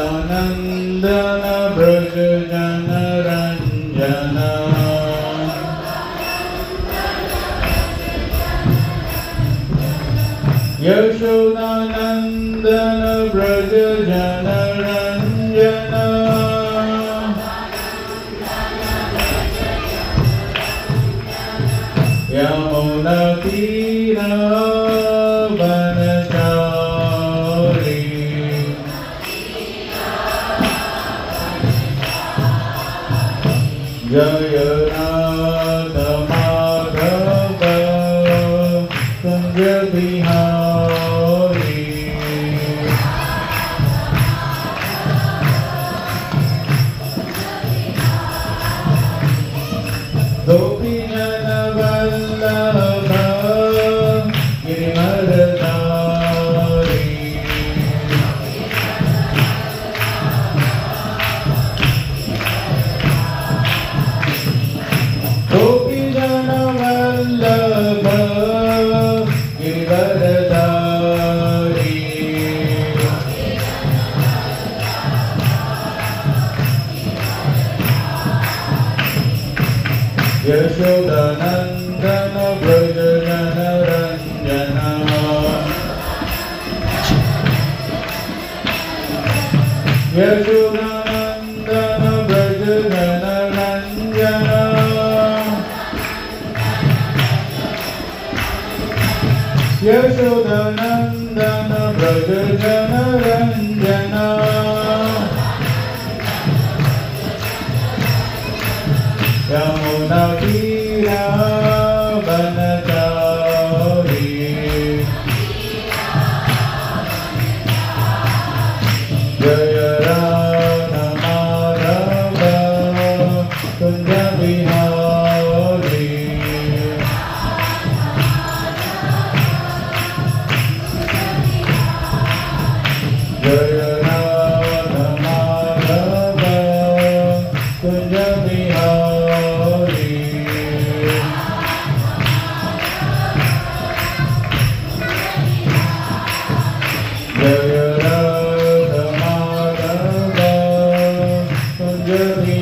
यशोदानंदन ब्रज जन रंजन यशोदानंदन ब्रज जन रंजन यमुना तीर वनचारी जय नाथ माधव कुंज बिहारी गोपी जन वल्लभ गिरिवरधारी गोपी जन वल्लभ गिरिवरधारी यशोदानंदन ब्रज जन रंजन यशोदानंदन ब्रज जन रंजन यशोदानंदन ब्रज जन रंजन यमुना तीर वनचारी जय राधा माधव कुंज बिहारी जय राधा माधव कुंज बिहारी जय राधा माधव कुंज बिहारी।